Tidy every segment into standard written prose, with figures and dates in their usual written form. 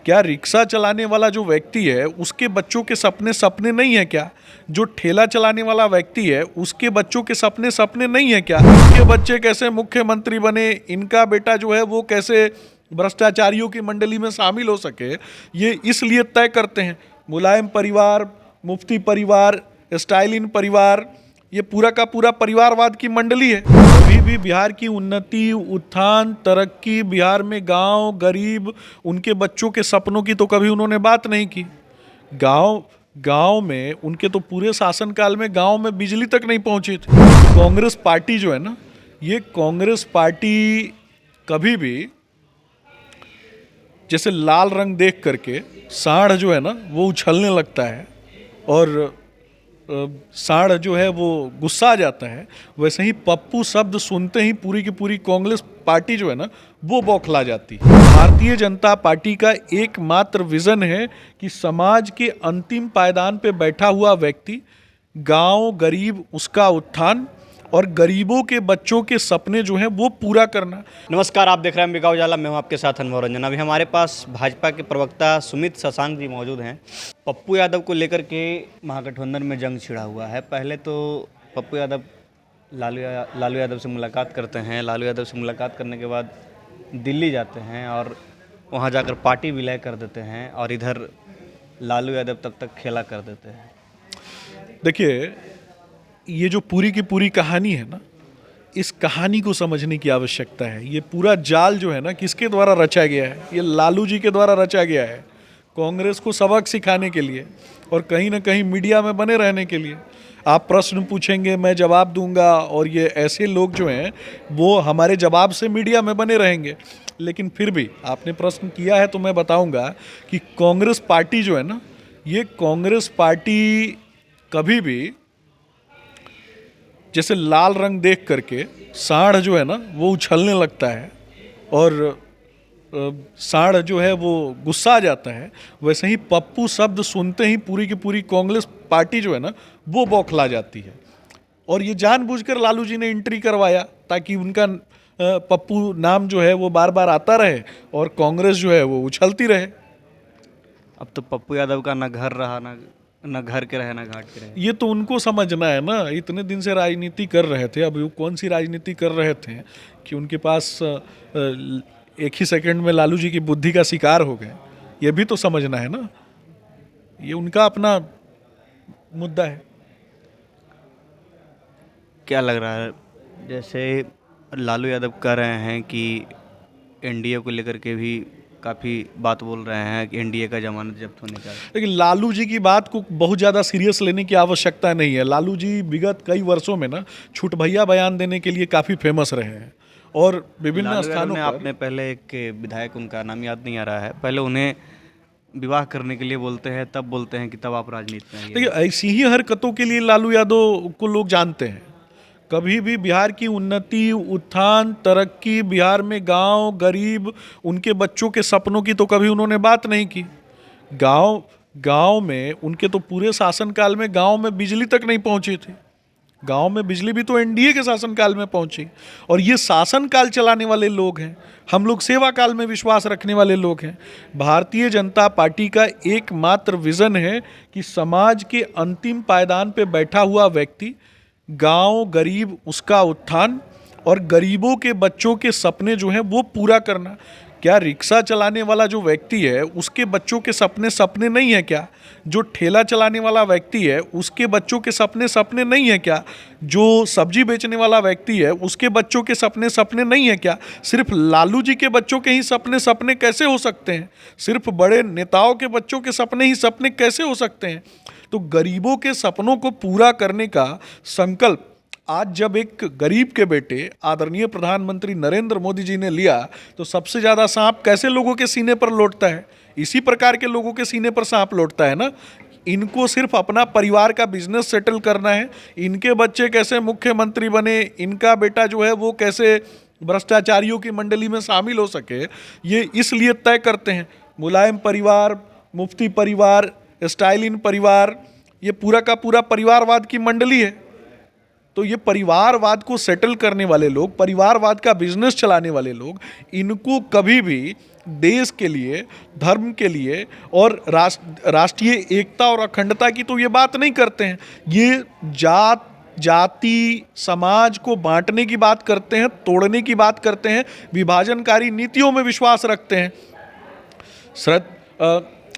क्या रिक्शा चलाने वाला जो व्यक्ति है उसके बच्चों के सपने सपने नहीं है क्या? जो ठेला चलाने वाला व्यक्ति है उसके बच्चों के सपने सपने नहीं है क्या? इनके बच्चे कैसे मुख्यमंत्री बने, इनका बेटा जो है वो कैसे भ्रष्टाचारियों की मंडली में शामिल हो सके, ये इसलिए तय करते हैं। मुलायम परिवार, मुफ्ती परिवार, स्टालिन परिवार, ये पूरा का पूरा परिवारवाद की मंडली है। कभी भी बिहार की उन्नति, उत्थान, तरक्की, बिहार में गांव, गरीब, उनके बच्चों के सपनों की तो कभी उन्होंने बात नहीं की। गांव में उनके तो पूरे शासनकाल में गांव में बिजली तक नहीं पहुंची थी। कांग्रेस पार्टी जो है ना, ये कांग्रेस पार्टी कभी भी जैसे लाल रंग देख करके सांड जो है ना वो उछलने लगता है और सांड जो है वो गुस्सा आ जाता है, वैसे ही पप्पू शब्द सुनते ही पूरी की पूरी कांग्रेस पार्टी जो है ना वो बौखला जाती है। भारतीय जनता पार्टी का एकमात्र विजन है कि समाज के अंतिम पायदान पे बैठा हुआ व्यक्ति, गांव, गरीब, उसका उत्थान और गरीबों के बच्चों के सपने जो हैं वो पूरा करना। नमस्कार, आप देख रहे हैं अंबिका उजाला। मैं हूं आपके साथ अनुभव रंजन। अभी हमारे पास भाजपा के प्रवक्ता सुमित शशांक जी मौजूद हैं। पप्पू यादव को लेकर के महागठबंधन में जंग छिड़ा हुआ है। पहले तो पप्पू यादव लालू यादव से मुलाकात करते हैं। लालू यादव से मुलाकात करने के बाद दिल्ली जाते हैं और वहाँ जाकर पार्टी विलय कर देते हैं और इधर लालू यादव तब तक खेला कर देते हैं। देखिए, ये जो पूरी की पूरी कहानी है ना, इस कहानी को समझने की आवश्यकता है। ये पूरा जाल जो है ना किसके द्वारा रचा गया है? ये लालू जी के द्वारा रचा गया है, कांग्रेस को सबक सिखाने के लिए और कहीं ना कहीं मीडिया में बने रहने के लिए। आप प्रश्न पूछेंगे, मैं जवाब दूंगा और ये ऐसे लोग जो हैं वो हमारे जवाब से मीडिया में बने रहेंगे। लेकिन फिर भी आपने प्रश्न किया है तो मैं बताऊंगा कि कांग्रेस पार्टी जो है ना, ये कांग्रेस पार्टी कभी भी जैसे लाल रंग देख करके सांड जो है ना वो उछलने लगता है और सांड जो है वो गुस्सा आ जाता है, वैसे ही पप्पू शब्द सुनते ही पूरी की पूरी कांग्रेस पार्टी जो है ना वो बौखला जाती है। और ये जानबूझकर लालू जी ने एंट्री करवाया ताकि उनका पप्पू नाम जो है वो बार बार आता रहे और कांग्रेस जो है वो उछलती रहे। अब तो पप्पू यादव का ना घर रहा, ना घर के रहे, ना घाट के रहे। ये तो उनको समझना है ना। इतने दिन से राजनीति कर रहे थे, अब वो कौन सी राजनीति कर रहे थे कि उनके पास एक ही सेकंड में लालू जी की बुद्धि का शिकार हो गए। ये भी तो समझना है ना, ये उनका अपना मुद्दा है। क्या लग रहा है, जैसे लालू यादव कह रहे हैं कि एनडीए को लेकर के भी काफ़ी बात बोल रहे हैं कि एनडीए का जमानत जब्त होने का। लेकिन लालू जी की बात को बहुत ज़्यादा सीरियस लेने की आवश्यकता नहीं है। लालू जी विगत कई वर्षों में ना छूट भैया बयान देने के लिए काफ़ी फेमस रहे हैं और विभिन्न स्थानों पर। आपने पहले एक विधायक, उनका नाम याद नहीं आ रहा है, पहले उन्हें विवाह करने के लिए बोलते हैं, तब बोलते हैं कि तब आप राजनीति में आइए। देखिए, ऐसी ही हरकतों के लिए लालू यादव को लोग जानते हैं। कभी भी बिहार की उन्नति, उत्थान, तरक्की, बिहार में गांव, गरीब, उनके बच्चों के सपनों की तो कभी उन्होंने बात नहीं की। गांव में उनके तो पूरे शासनकाल में गांव में बिजली तक नहीं पहुंची थी। गांव में बिजली भी तो एनडीए के शासनकाल में पहुंची। और ये शासनकाल चलाने वाले लोग हैं, हम लोग सेवा काल में विश्वास रखने वाले लोग हैं। भारतीय जनता पार्टी का एकमात्र विजन है कि समाज के अंतिम पायदान पे बैठा हुआ व्यक्ति, गांव, गरीब, उसका उत्थान और गरीबों के बच्चों के सपने जो हैं वो पूरा करना। क्या रिक्शा चलाने वाला जो व्यक्ति है उसके बच्चों के सपने सपने नहीं है क्या? जो ठेला चलाने वाला व्यक्ति है उसके बच्चों के सपने सपने नहीं है क्या? जो सब्जी बेचने वाला व्यक्ति है उसके बच्चों के सपने सपने नहीं है क्या? सिर्फ लालू जी के बच्चों के ही सपने सपने कैसे हो सकते हैं? सिर्फ बड़े नेताओं के बच्चों के सपने ही सपने कैसे हो सकते हैं? तो गरीबों के सपनों को पूरा करने का संकल्प आज जब एक गरीब के बेटे आदरणीय प्रधानमंत्री नरेंद्र मोदी जी ने लिया, तो सबसे ज़्यादा सांप कैसे लोगों के सीने पर लौटता है? इसी प्रकार के लोगों के सीने पर सांप लौटता है ना। इनको सिर्फ अपना परिवार का बिजनेस सेटल करना है, इनके बच्चे कैसे मुख्यमंत्री बने, इनका बेटा जो है वो कैसे भ्रष्टाचारियों की मंडली में शामिल हो सके, ये इसलिए तय करते हैं। मुलायम परिवार, मुफ्ती परिवार, स्टालिन परिवार, ये पूरा का पूरा परिवारवाद की मंडली है। तो ये परिवारवाद को सेटल करने वाले लोग, परिवारवाद का बिजनेस चलाने वाले लोग, इनको कभी भी देश के लिए, धर्म के लिए और राष्ट्रीय एकता और अखंडता की तो ये बात नहीं करते हैं। ये जाति समाज को बांटने की बात करते हैं, तोड़ने की बात करते हैं, विभाजनकारी नीतियों में विश्वास रखते हैं।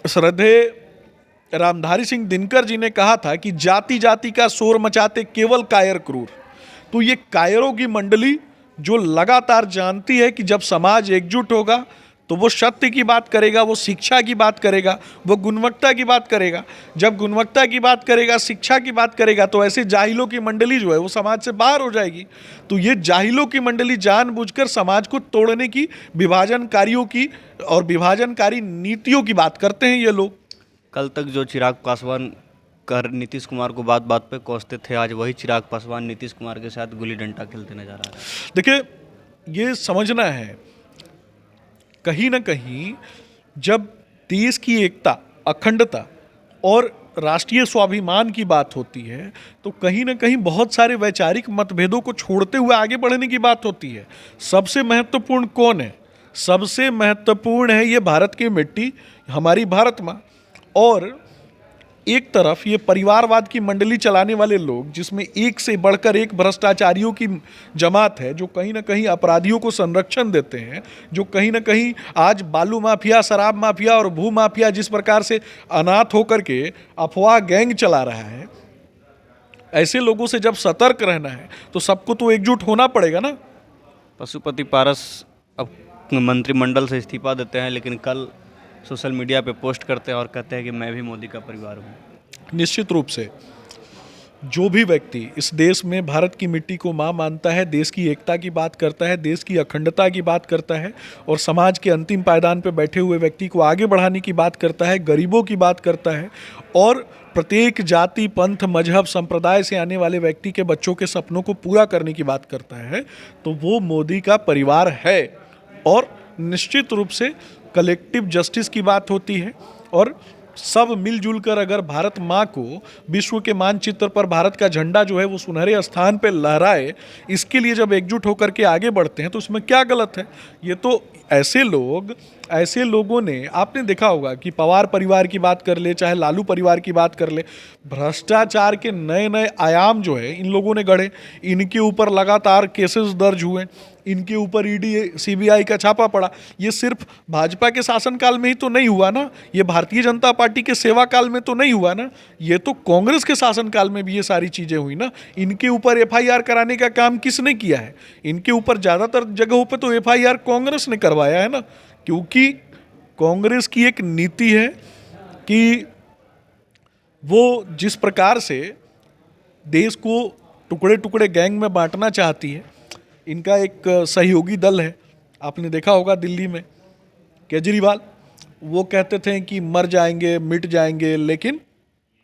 श्रद्धेय रामधारी सिंह दिनकर जी ने कहा था कि जाति जाति का शोर मचाते केवल कायर क्रूर। तो ये कायरों की मंडली जो लगातार जानती है कि जब समाज एकजुट होगा तो वो सत्य की बात करेगा, वो शिक्षा की बात करेगा, वो गुणवत्ता की बात करेगा। जब गुणवत्ता की बात करेगा, शिक्षा की बात करेगा, तो ऐसे जाहिलों की मंडली जो है वो समाज से बाहर हो जाएगी। तो ये जाहिलों की मंडली जानबूझकर समाज को तोड़ने की, विभाजनकारियों की और विभाजनकारी नीतियों की बात करते हैं ये लोग। कल तक जो चिराग पासवान नीतीश कुमार को बात बात पे कोसते थे, आज वही चिराग पासवान नीतीश कुमार के साथ गुल्ली डंडा खेलते नजर आ रहा है। देखिए, ये समझना है, कहीं ना कहीं जब देश की एकता, अखंडता और राष्ट्रीय स्वाभिमान की बात होती है तो कहीं ना कहीं बहुत सारे वैचारिक मतभेदों को छोड़ते हुए आगे बढ़ने की बात होती है। सबसे महत्वपूर्ण कौन है? सबसे महत्वपूर्ण है ये भारत की मिट्टी, हमारी भारत माँ। और एक तरफ ये परिवारवाद की मंडली चलाने वाले लोग, जिसमें एक से बढ़कर एक भ्रष्टाचारियों की जमात है, जो कहीं ना कहीं अपराधियों को संरक्षण देते हैं, जो कहीं ना कहीं आज बालू माफिया, शराब माफिया और भू माफिया जिस प्रकार से अनाथ होकर के अफवाह गैंग चला रहा है, ऐसे लोगों से जब सतर्क रहना है तो सबको तो एकजुट होना पड़ेगा ना। पशुपति पारस अब मंत्रिमंडल से इस्तीफा देते हैं, लेकिन कल सोशल मीडिया पे पोस्ट करते हैं और कहते हैं कि मैं भी मोदी का परिवार हूँ। निश्चित रूप से जो भी व्यक्ति इस देश में भारत की मिट्टी को मां मानता है, देश की एकता की बात करता है, देश की अखंडता की बात करता है और समाज के अंतिम पायदान पर बैठे हुए व्यक्ति को आगे बढ़ाने की बात करता है, गरीबों की बात करता है और प्रत्येक जाति, पंथ, मजहब, संप्रदाय से आने वाले व्यक्ति के बच्चों के सपनों को पूरा करने की बात करता है, तो वो मोदी का परिवार है। और निश्चित रूप से कलेक्टिव जस्टिस की बात होती है और सब मिलजुल कर अगर भारत माँ को विश्व के मानचित्र पर भारत का झंडा जो है वो सुनहरे स्थान पे लहराए, इसके लिए जब एकजुट होकर के आगे बढ़ते हैं तो इसमें क्या गलत है? ये तो ऐसे लोगों ने, आपने देखा होगा कि पवार परिवार की बात कर ले, चाहे लालू परिवार की बात कर ले, भ्रष्टाचार के नए नए आयाम जो है इन लोगों ने गढ़े। इनके ऊपर लगातार केसेस दर्ज हुए, इनके ऊपर ईडी सीबीआई का छापा पड़ा। ये सिर्फ भाजपा के शासनकाल में ही तो नहीं हुआ ना, ये भारतीय जनता पार्टी के सेवा काल में तो नहीं हुआ ना, ये तो कांग्रेस के शासनकाल में भी ये सारी चीज़ें हुई ना। इनके ऊपर एफआईआर कराने का काम किसने किया है? इनके ऊपर ज़्यादातर जगहों पे तो एफआईआर कांग्रेस ने करवाया है ना, क्योंकि कांग्रेस की एक नीति है कि वो जिस प्रकार से देश को टुकड़े टुकड़े गैंग में बांटना चाहती है। इनका एक सहयोगी दल है, आपने देखा होगा दिल्ली में, केजरीवाल, वो कहते थे कि मर जाएंगे, मिट जाएंगे, लेकिन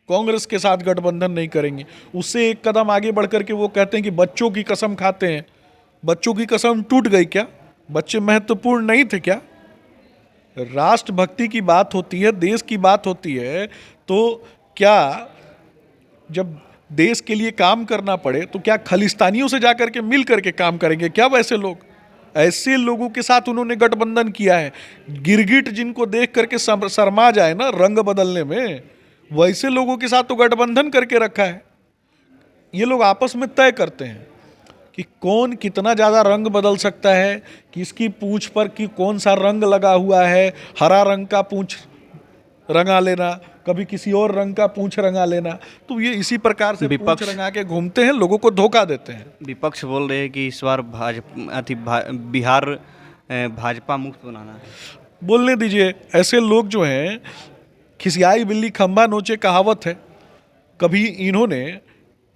कांग्रेस के साथ गठबंधन नहीं करेंगे। उससे एक कदम आगे बढ़कर के वो कहते हैं कि बच्चों की कसम खाते हैं। बच्चों की कसम टूट गई क्या? बच्चे महत्वपूर्ण नहीं थे क्या? राष्ट्रभक्ति की बात होती है, देश की बात होती है, तो क्या जब देश के लिए काम करना पड़े तो क्या खालिस्तानियों से जाकर के मिल करके काम करेंगे क्या वैसे लोग? ऐसे लोगों के साथ उन्होंने गठबंधन किया है। गिरगिट जिनको देख करके शर्मा जाए ना रंग बदलने में, वैसे लोगों के साथ तो गठबंधन करके रखा है। ये लोग आपस में तय करते हैं कि कौन कितना ज़्यादा रंग बदल सकता है, किसकी पूंछ पर कि कौन सा रंग लगा हुआ है, हरा रंग का पूंछ रंगा लेना, कभी किसी और रंग का पूंछ रंगा लेना। तो ये इसी प्रकार से पूंछ रंगा के घूमते हैं, लोगों को धोखा देते हैं। विपक्ष बोल रहे हैं कि इस बार बिहार भाजपा मुक्त बनाना है। बोलने दीजिए, ऐसे लोग जो हैं, खिसियाई बिल्ली खंभा नोचे कहावत है। कभी इन्होंने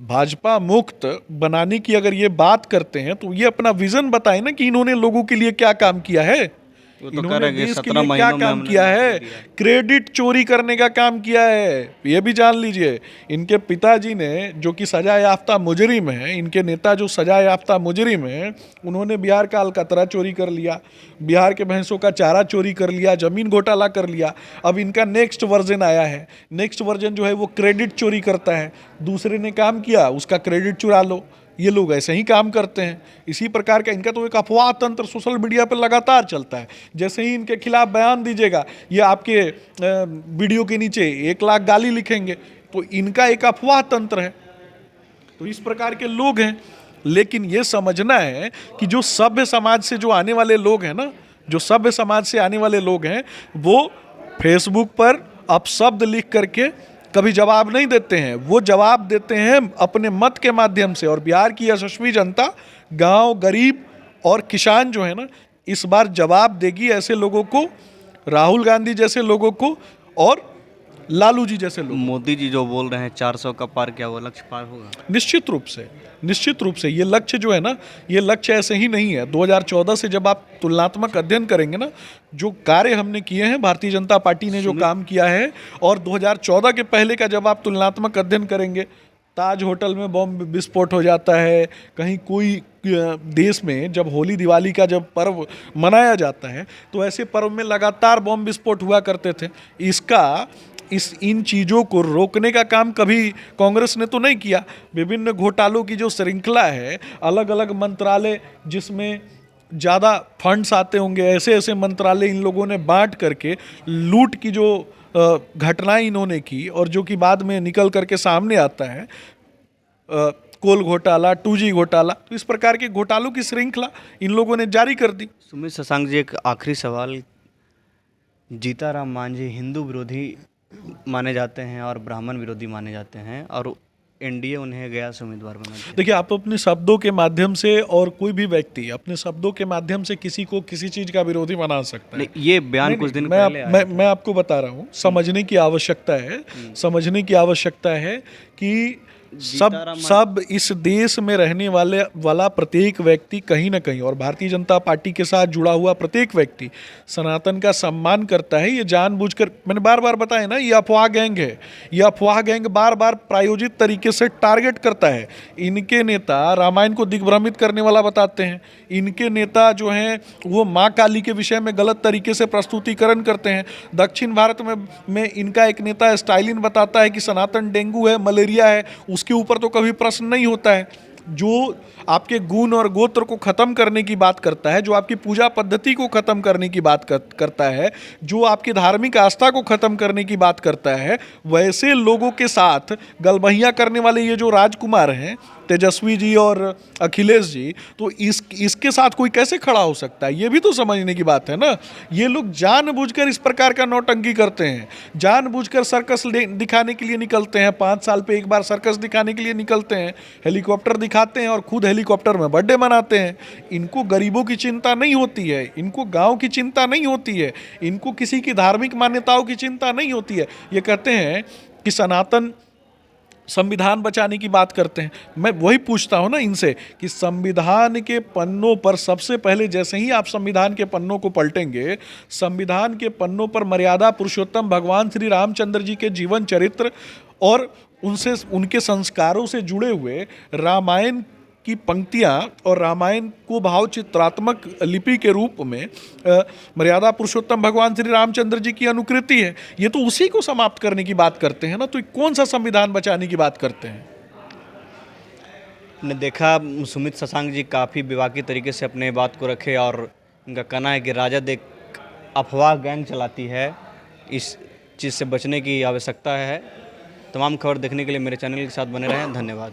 भाजपा मुक्त बनाने की अगर ये बात करते हैं तो ये अपना विजन बताए ना कि इन्होंने लोगों के लिए क्या काम किया है, इन्होंने देश के लिए क्या काम किया है। क्रेडिट चोरी करने का काम किया है, ये भी जान लीजिए। इनके पिताजी ने, जो कि सजा याफ्ता मुजरिम है, इनके नेता जो सजा याफ्ता मुजरिम है, उन्होंने बिहार का अलकतरा चोरी कर लिया, बिहार के भैंसों का चारा चोरी कर लिया, जमीन घोटाला कर लिया। अब इनका नेक्स्ट वर्जन आया है, नेक्स्ट वर्जन जो है वो क्रेडिट चोरी करता है। दूसरे ने काम किया, उसका क्रेडिट चुरा लो। ये लोग ऐसे ही काम करते हैं। इसी प्रकार का इनका तो एक अफवाह तंत्र सोशल मीडिया पर लगातार चलता है। जैसे ही इनके खिलाफ बयान दीजिएगा, ये आपके वीडियो के नीचे 1 लाख गाली लिखेंगे, तो इनका एक अफवाह तंत्र है। तो इस प्रकार के लोग हैं। लेकिन ये समझना है कि जो सभ्य समाज से जो आने वाले लोग हैं ना, जो सभ्य समाज से आने वाले लोग हैं, वो फेसबुक पर अपशब्द लिख करके कभी जवाब नहीं देते हैं। वो जवाब देते हैं अपने मत के माध्यम से। और बिहार की यशस्वी जनता, गांव, गरीब और किसान जो है ना, इस बार जवाब देगी ऐसे लोगों को, राहुल गांधी जैसे लोगों को और लालू जी जैसे लोग। मोदी जी जो बोल रहे हैं 400 का पार, क्या वो लक्ष्य पार होगा? निश्चित रूप से ये लक्ष्य जो है ना, ये लक्ष्य ऐसे ही नहीं है। 2014 से जब आप तुलनात्मक अध्ययन करेंगे ना, जो कार्य हमने किए हैं, भारतीय जनता पार्टी ने जो काम किया है, और 2014 के पहले का जब आप तुलनात्मक अध्ययन करेंगे, ताज होटल में बम विस्फोट हो जाता है, कहीं कोई देश में जब होली दिवाली का जब पर्व मनाया जाता है, तो ऐसे पर्व में लगातार बम विस्फोट हुआ करते थे। इन चीज़ों को रोकने का काम कभी कांग्रेस ने तो नहीं किया। विभिन्न घोटालों की जो श्रृंखला है, अलग अलग मंत्रालय जिसमें ज़्यादा फंड्स आते होंगे, ऐसे ऐसे मंत्रालय इन लोगों ने बांट करके लूट की जो घटनाएं इन्होंने की, और जो कि बाद में निकल करके सामने आता है, कोल घोटाला, 2G घोटाला, तो इस प्रकार के घोटालों की श्रृंखला इन लोगों ने जारी कर दी। सुमित शशांक जी, एक आखिरी सवाल। जीताराम मांझी हिंदू विरोधी माने जाते हैं और ब्राह्मण विरोधी माने जाते हैं, और एनडीए उन्हें गया से उम्मीदवार बना दिया। देखिए, आप अपने शब्दों के माध्यम से, और कोई भी व्यक्ति अपने शब्दों के माध्यम से किसी को किसी चीज़ का विरोधी बना सकता है। नहीं, ये बयान कुछ दिन पहले आया। मैं आपको बता रहा हूँ, समझने की आवश्यकता है, समझने की आवश्यकता है कि सब इस देश में रहने वाला प्रत्येक व्यक्ति कहीं ना कहीं, और भारतीय जनता पार्टी के साथ जुड़ा हुआ प्रत्येक व्यक्ति सनातन का सम्मान करता है। ये जानबूझकर, मैंने बार बार बताया ना, ये अफवाह गैंग है। ये अफवाह गैंग बार बार प्रायोजित तरीके से टारगेट करता है। इनके नेता रामायण को दिग्भ्रमित करने वाला बताते हैं। इनके नेता जो हैं वो माँ काली के विषय में गलत तरीके से प्रस्तुतिकरण करते हैं। दक्षिण भारत में इनका एक नेता स्टालिन बताता है कि सनातन डेंगू है, मलेरिया है, उसके ऊपर तो कभी प्रश्न नहीं होता है। जो आपके गुण और गोत्र को खत्म करने की बात करता है, जो आपकी पूजा पद्धति को खत्म करने की बात करता है, जो आपकी धार्मिक आस्था को खत्म करने की बात करता है, वैसे लोगों के साथ गलबहियां करने वाले ये जो राजकुमार हैं, तेजस्वी जी और अखिलेश जी, तो इसके साथ कोई कैसे खड़ा हो सकता है? ये भी तो समझने की बात है ना। ये लोग जानबूझकर इस प्रकार का नौटंकी करते हैं, जानबूझकर सर्कस दिखाने के लिए निकलते हैं। 5 साल पे एक बार सर्कस दिखाने के लिए निकलते हैं, हेलीकॉप्टर दिखाते हैं और खुद हेलीकॉप्टर में बर्थडे मनाते हैं। इनको गरीबों की चिंता नहीं होती है, इनको गाँव की चिंता नहीं होती है, इनको किसी की धार्मिक मान्यताओं की चिंता नहीं होती है। ये कहते हैं कि सनातन संविधान बचाने की बात करते हैं। मैं वही पूछता हूं ना इनसे कि संविधान के पन्नों पर, सबसे पहले जैसे ही आप संविधान के पन्नों को पलटेंगे, संविधान के पन्नों पर मर्यादा पुरुषोत्तम भगवान श्री रामचंद्र जी के जीवन चरित्र और उनके संस्कारों से जुड़े हुए रामायण की पंक्तियाँ और रामायण को भाव चित्रात्मक लिपि के रूप में मर्यादा पुरुषोत्तम भगवान श्री रामचंद्र जी की अनुकृति है। ये तो उसी को समाप्त करने की बात करते हैं ना, तो कौन सा संविधान बचाने की बात करते हैं? ने देखा सुमित शशांक जी काफ़ी विवाकी तरीके से अपने बात को रखे, और उनका कहना है कि राजद एक अफवाह गैंग चलाती है। इस चीज़ से बचने की आवश्यकता है। तमाम खबर देखने के लिए मेरे चैनल के साथ बने रहें। धन्यवाद।